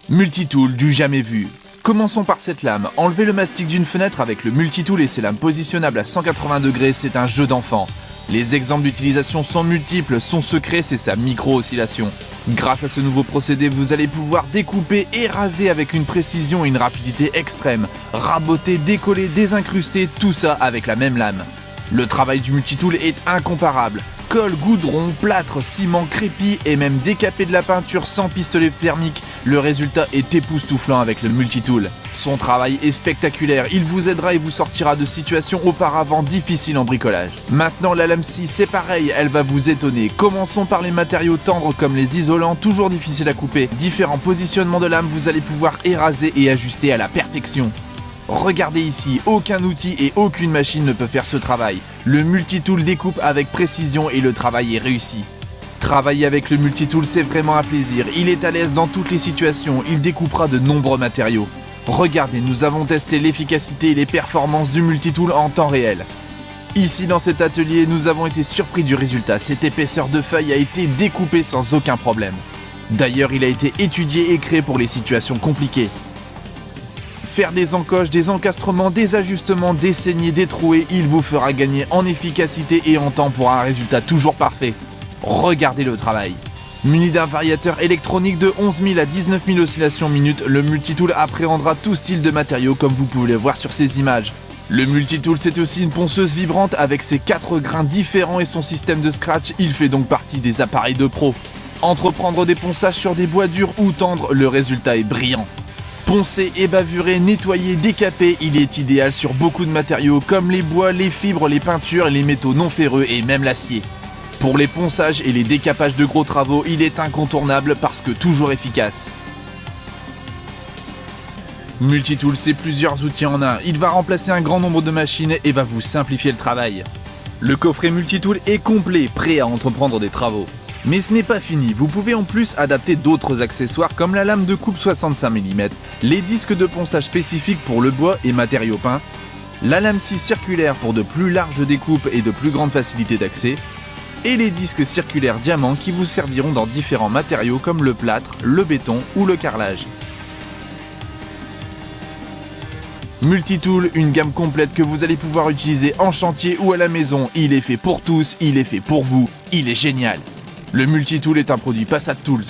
Multitool du jamais vu. Commençons par cette lame. Enlever le mastic d'une fenêtre avec le multitool et ses lames positionnables à 180 degrés, c'est un jeu d'enfant. Les exemples d'utilisation sont multiples, son secret c'est sa micro-oscillation. Grâce à ce nouveau procédé, vous allez pouvoir découper et raser avec une précision et une rapidité extrême. Raboter, décoller, désincruster, tout ça avec la même lame. Le travail du multitool est incomparable. Colle, goudron, plâtre, ciment, crépi et même décapé de la peinture sans pistolet thermique, le résultat est époustouflant avec le multitool. Son travail est spectaculaire, il vous aidera et vous sortira de situations auparavant difficiles en bricolage. Maintenant la lame scie c'est pareil, elle va vous étonner. Commençons par les matériaux tendres comme les isolants, toujours difficiles à couper. Différents positionnements de lame, vous allez pouvoir éraser et ajuster à la perfection. Regardez ici, aucun outil et aucune machine ne peut faire ce travail. Le multitool découpe avec précision et le travail est réussi. Travailler avec le multitool, c'est vraiment un plaisir. Il est à l'aise dans toutes les situations, il découpera de nombreux matériaux. Regardez, nous avons testé l'efficacité et les performances du multitool en temps réel. Ici dans cet atelier, nous avons été surpris du résultat. Cette épaisseur de feuille a été découpée sans aucun problème. D'ailleurs, il a été étudié et créé pour les situations compliquées. Faire des encoches, des encastrements, des ajustements, des saignées, des trouées, il vous fera gagner en efficacité et en temps pour un résultat toujours parfait. Regardez le travail. Muni d'un variateur électronique de 11 000 à 19 000 oscillations minutes, le multitool appréhendera tout style de matériaux comme vous pouvez le voir sur ces images. Le multitool c'est aussi une ponceuse vibrante avec ses 4 grains différents et son système de scratch, il fait donc partie des appareils de pro. Entreprendre des ponçages sur des bois durs ou tendres, le résultat est brillant. Poncer, ébavurer, nettoyer, décaper, il est idéal sur beaucoup de matériaux comme les bois, les fibres, les peintures, les métaux non ferreux et même l'acier. Pour les ponçages et les décapages de gros travaux, il est incontournable parce que toujours efficace. Multitool, c'est plusieurs outils en un. Il va remplacer un grand nombre de machines et va vous simplifier le travail. Le coffret multitool est complet, prêt à entreprendre des travaux. Mais ce n'est pas fini, vous pouvez en plus adapter d'autres accessoires comme la lame de coupe 65 mm, les disques de ponçage spécifiques pour le bois et matériaux peints, la lame scie circulaire pour de plus larges découpes et de plus grande facilité d'accès, et les disques circulaires diamants qui vous serviront dans différents matériaux comme le plâtre, le béton ou le carrelage. Multitool, une gamme complète que vous allez pouvoir utiliser en chantier ou à la maison. Il est fait pour tous, il est fait pour vous, il est génial. Le multitool est un produit Passat Tools.